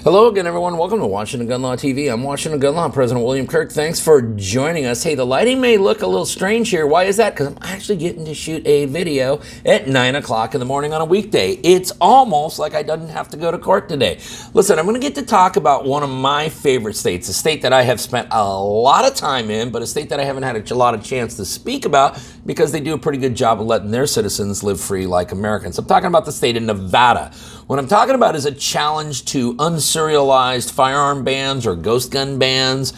Hello again, everyone. Welcome to Washington Gun Law TV. I'm Washington Gun Law President William Kirk. Thanks for joining us. Hey, the lighting may look a little strange here. Why is that? Because I'm actually getting to shoot a video at 9 o'clock in the morning on a weekday. It's almost like I didn't have to go to court today. Listen, I'm going to get to talk about one of my favorite states, a state that I have spent a lot of time in, but a state that I haven't had a lot of chance to speak about because they do a pretty good job of letting their citizens live free like Americans. I'm talking about the state of Nevada. What I'm talking about is a challenge to unserialized firearm bans or ghost gun bans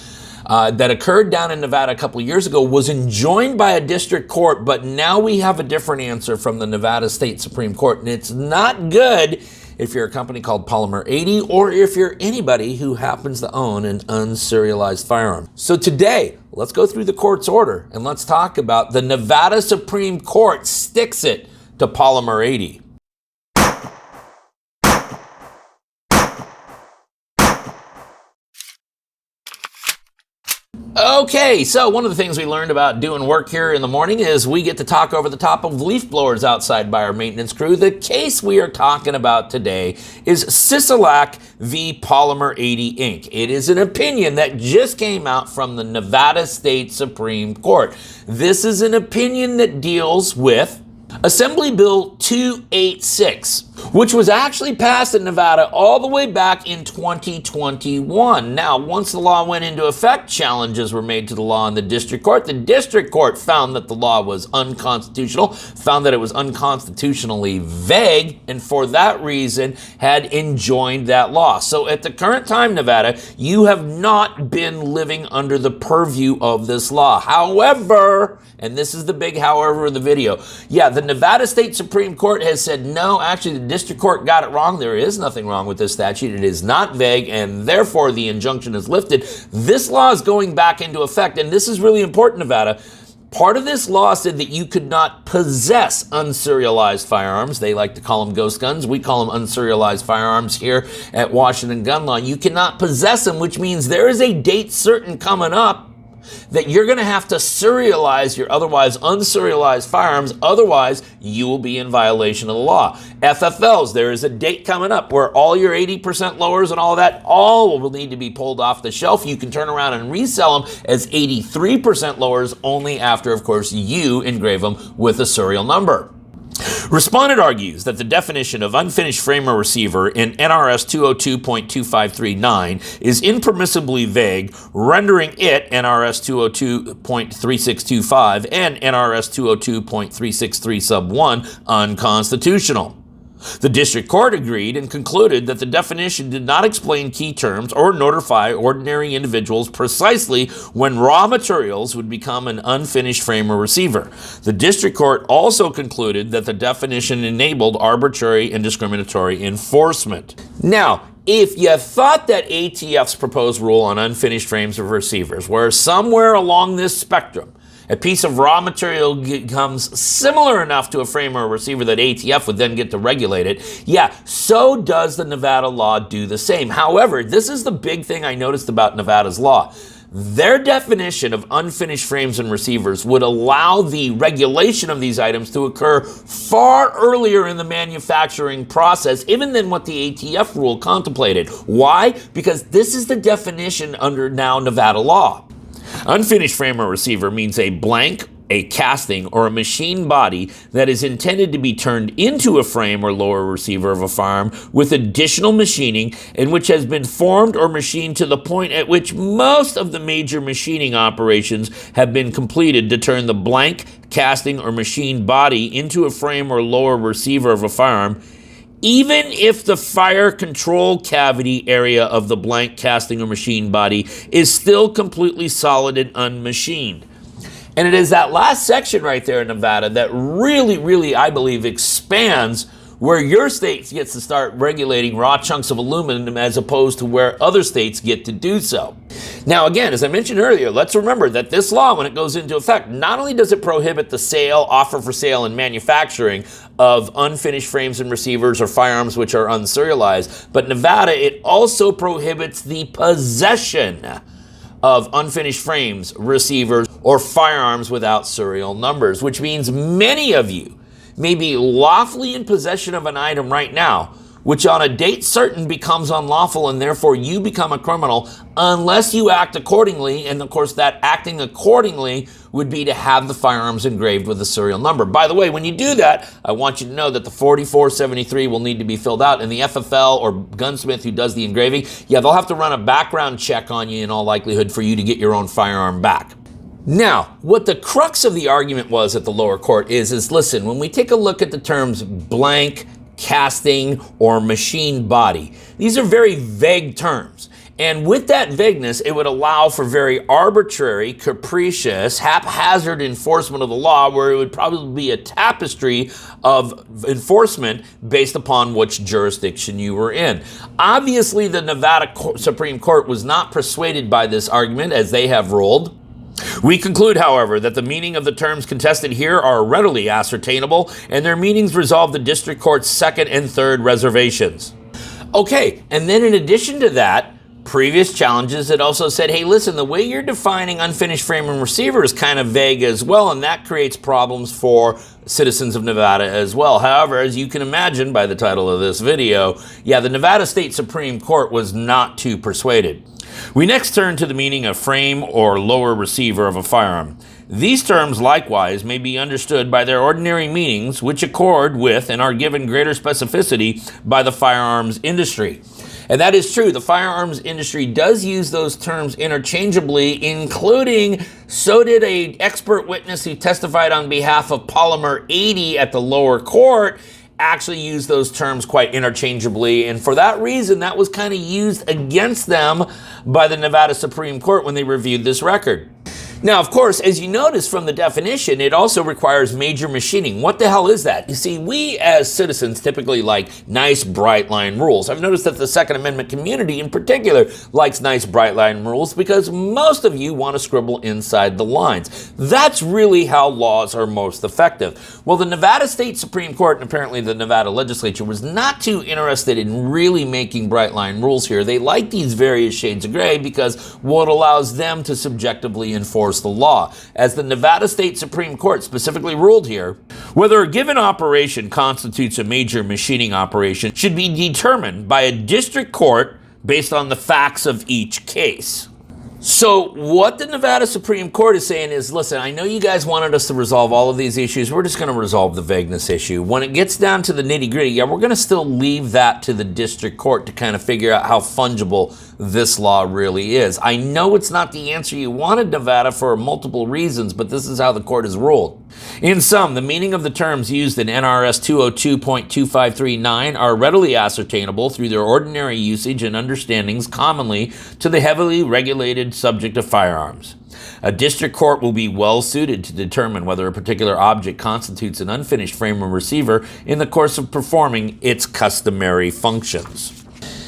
that occurred down in Nevada a couple of years ago, was enjoined by a district court, but now we have a different answer from the Nevada State Supreme Court, and it's not good if you're a company called Polymer80 or if you're anybody who happens to own an unserialized firearm. So today, let's go through the court's order and let's talk about the Nevada Supreme Court sticks it to Polymer80. Okay, so one of the things we learned about doing work here in the morning is we get to talk over the top of leaf blowers outside by our maintenance crew. The case we are talking about today is Sisolak v. Polymer80 Inc. It is an opinion that just came out from the Nevada State Supreme Court. This is an opinion that deals with Assembly Bill 286, which was actually passed in Nevada all the way back in 2021. Now, once the law went into effect, challenges were made to the law in the district court. The district court found that the law was unconstitutional, found that it was unconstitutionally vague, and for that reason had enjoined that law. So at the current time, Nevada, you have not been living under the purview of this law. However, and this is the big however of the video, the Nevada State Supreme Court has said, no, actually the district court got it wrong. There is nothing wrong with this statute. It is not vague, and therefore the injunction is lifted. This law is going back into effect, and this is really important, Nevada. Part of this law said that you could not possess unserialized firearms. They like to call them ghost guns. We call them unserialized firearms here at Washington Gun Law. You cannot possess them, which means there is a date certain coming up that you're going to have to serialize your otherwise unserialized firearms, otherwise you will be in violation of the law. FFLs, there is a date coming up where all your 80% lowers and all that, all will need to be pulled off the shelf. You can turn around and resell them as 83% lowers only after, of course, you engrave them with a serial number. Respondent argues that the definition of unfinished frame or receiver in NRS 202.2539 is impermissibly vague, rendering it, NRS 202.3625 and NRS 202.363 sub 1, unconstitutional. The district court agreed and concluded that the definition did not explain key terms or notify ordinary individuals precisely when raw materials would become an unfinished frame or receiver. The district court also concluded that the definition enabled arbitrary and discriminatory enforcement. Now, if you thought that ATF's proposed rule on unfinished frames of receivers were somewhere along this spectrum, a piece of raw material becomes similar enough to a frame or a receiver that ATF would then get to regulate it, so does the Nevada law do the same. However, this is the big thing I noticed about Nevada's law. Their definition of unfinished frames and receivers would allow the regulation of these items to occur far earlier in the manufacturing process, even than what the ATF rule contemplated. Why? Because this is the definition under now Nevada law. Unfinished frame or receiver means a blank, a casting, or a machine body that is intended to be turned into a frame or lower receiver of a firearm with additional machining and which has been formed or machined to the point at which most of the major machining operations have been completed to turn the blank, casting, or machined body into a frame or lower receiver of a firearm, even if the fire control cavity area of the blank, casting, or machined body is still completely solid and unmachined. And it is that last section right there in Nevada that really, I believe, expands where your state gets to start regulating raw chunks of aluminum as opposed to where other states get to do so. Now, again, as I mentioned earlier, let's remember that this law, when it goes into effect, not only does it prohibit the sale, offer for sale, and manufacturing of unfinished frames and receivers or firearms which are unserialized, but Nevada, it also prohibits the possession of unfinished frames, receivers, or firearms without serial numbers, which means many of you may be lawfully in possession of an item right now which on a date certain becomes unlawful and therefore you become a criminal unless you act accordingly. And of course, that acting accordingly would be to have the firearms engraved with a serial number. By the way, when you do that, I want you to know that the 4473 will need to be filled out, and the FFL or gunsmith who does the engraving, yeah, they'll have to run a background check on you in all likelihood for you to get your own firearm back. Now, what the crux of the argument was at the lower court is listen, when we take a look at the terms blank, casting, or machine body, these are very vague terms. And with that vagueness, it would allow for very arbitrary, capricious, haphazard enforcement of the law, where it would probably be a tapestry of enforcement based upon which jurisdiction you were in. Obviously, the Nevada Supreme Court was not persuaded by this argument, as they have ruled. We conclude, however, that the meaning of the terms contested here are readily ascertainable, and their meanings resolve the district court's second and third reservations. Okay, and then in addition to that, previous challenges had also said, hey, listen, the way you're defining unfinished frame and receiver is kind of vague as well, and that creates problems for citizens of Nevada as well. However, as you can imagine by the title of this video, yeah, the Nevada State Supreme Court was not too persuaded. We next turn to the meaning of frame or lower receiver of a firearm. These terms likewise may be understood by their ordinary meanings, which accord with and are given greater specificity by the firearms industry. And that is true. The firearms industry does use those terms interchangeably, including so did an expert witness who testified on behalf of Polymer80 at the lower court actually use those terms quite interchangeably. And for that reason, that was kind of used against them by the Nevada Supreme Court when they reviewed this record. Now, of course, as you notice from the definition, it also requires major machining. What the hell is that? You see, we as citizens typically like nice bright line rules. I've noticed that the Second Amendment community in particular likes nice bright line rules because most of you want to scribble inside the lines. That's really how laws are most effective. Well, the Nevada State Supreme Court and apparently the Nevada legislature was not too interested in really making bright line rules here. They like these various shades of gray because what allows them to subjectively enforce the law. As the Nevada State Supreme Court specifically ruled here, whether a given operation constitutes a major machining operation should be determined by a district court based on the facts of each case. So what the Nevada Supreme Court is saying is, listen, I know you guys wanted us to resolve all of these issues. We're just going to resolve the vagueness issue. When it gets down to the nitty-gritty, yeah, we're going to still leave that to the district court to kind of figure out how fungible this law really is. I know it's not the answer you wanted, Nevada, for multiple reasons, but this is how the court has ruled. In sum, the meaning of the terms used in NRS 202.2539 are readily ascertainable through their ordinary usage and understandings commonly to the heavily regulated subject of firearms. A district court will be well suited to determine whether a particular object constitutes an unfinished frame or receiver in the course of performing its customary functions.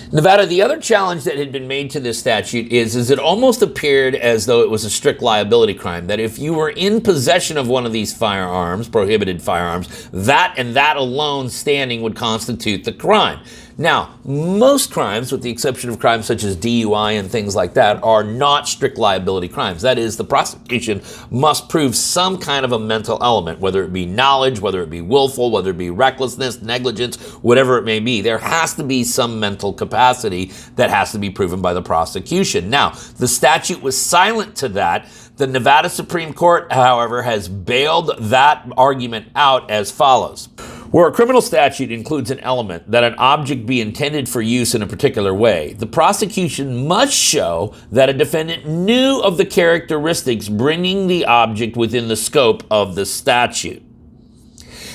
Nevada, the other challenge that had been made to this statute is it almost appeared as though it was a strict liability crime, that if you were in possession of one of these firearms, prohibited firearms, that and that alone standing would constitute the crime. Now, most crimes, with the exception of crimes such as DUI and things like that, are not strict liability crimes. That is, the prosecution must prove some kind of a mental element, whether it be knowledge, whether it be willful, whether it be recklessness, negligence, whatever it may be. There has to be some mental capacity that has to be proven by the prosecution. Now, the statute was silent to that. The Nevada Supreme Court, however, has bailed that argument out as follows. Where a criminal statute includes an element that an object be intended for use in a particular way, the prosecution must show that a defendant knew of the characteristics bringing the object within the scope of the statute.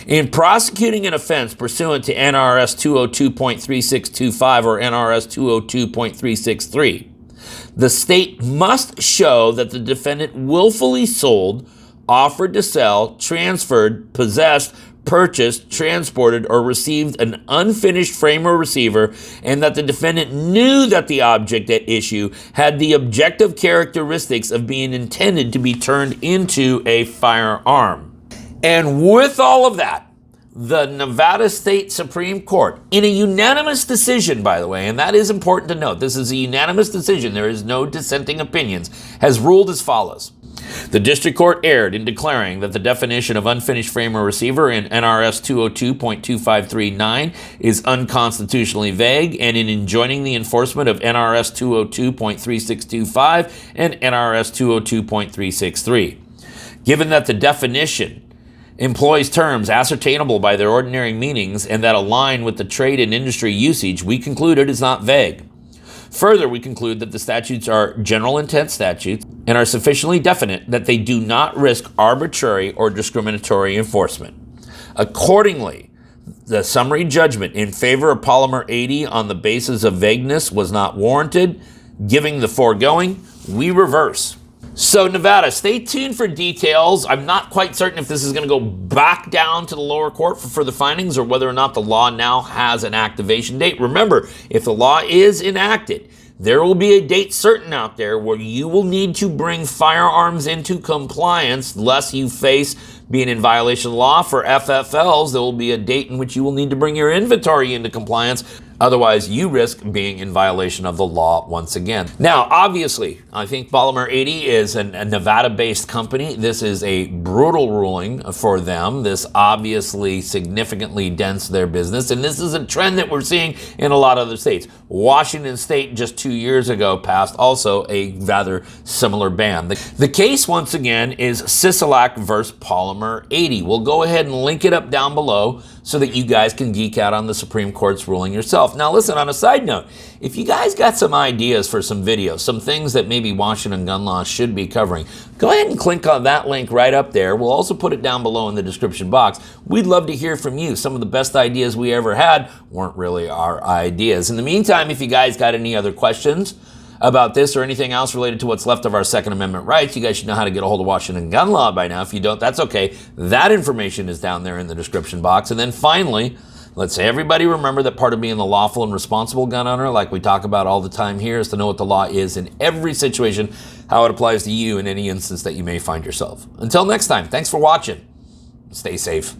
In prosecuting an offense pursuant to NRS 202.3625 or NRS 202.363, the state must show that the defendant willfully sold, offered to sell, transferred, possessed, purchased, transported, or received an unfinished frame or receiver, and that the defendant knew that the object at issue had the objective characteristics of being intended to be turned into a firearm. And with all of that, the Nevada State Supreme Court, in a unanimous decision, by the way, and that is important to note, this is a unanimous decision, there is no dissenting opinions, has ruled as follows. The district court erred in declaring that the definition of unfinished frame or receiver in NRS 202.2539 is unconstitutionally vague, and in enjoining the enforcement of NRS 202.3625 and NRS 202.363. Given that the definition employs terms ascertainable by their ordinary meanings and that align with the trade and industry usage, we conclude it is not vague. Further, we conclude that the statutes are general intent statutes and are sufficiently definite that they do not risk arbitrary or discriminatory enforcement. Accordingly, the summary judgment in favor of Polymer80 on the basis of vagueness was not warranted. Giving the foregoing, we reverse. So Nevada, stay tuned for details. I'm not quite certain if this is going to go back down to the lower court for further findings or whether or not the law now has an activation date. Remember, if the law is enacted, there will be a date certain out there where you will need to bring firearms into compliance lest you face being in violation of the law. For FFLs, there will be a date in which you will need to bring your inventory into compliance. Otherwise, you risk being in violation of the law once again. Now, obviously, I think Polymer80 is a Nevada-based company. This is a brutal ruling for them. This obviously significantly dents their business, and this is a trend that we're seeing in a lot of other states. Washington State just 2 years ago passed also a rather similar ban. The case, once again, is Sisolak versus Polymer80. We'll go ahead and link it up down below so that you guys can geek out on the Supreme Court's ruling yourself. Now listen, on a side note, if you guys got some ideas for some videos, some things that maybe Washington gun law should be covering, go ahead and click on that link right up there. We'll also put it down below in the description box. We'd love to hear from you. Some of the best ideas we ever had weren't really our ideas. In the meantime, if you guys got any other questions about this or anything else related to what's left of our Second Amendment rights, you guys should know how to get a hold of Washington gun law by now. If you don't, that's okay. That information is down there in the description box. And then finally, let's say everybody remember that part of being the lawful and responsible gun owner, like we talk about all the time here, is to know what the law is in every situation, how it applies to you in any instance that you may find yourself. Until next time, thanks for watching. Stay safe.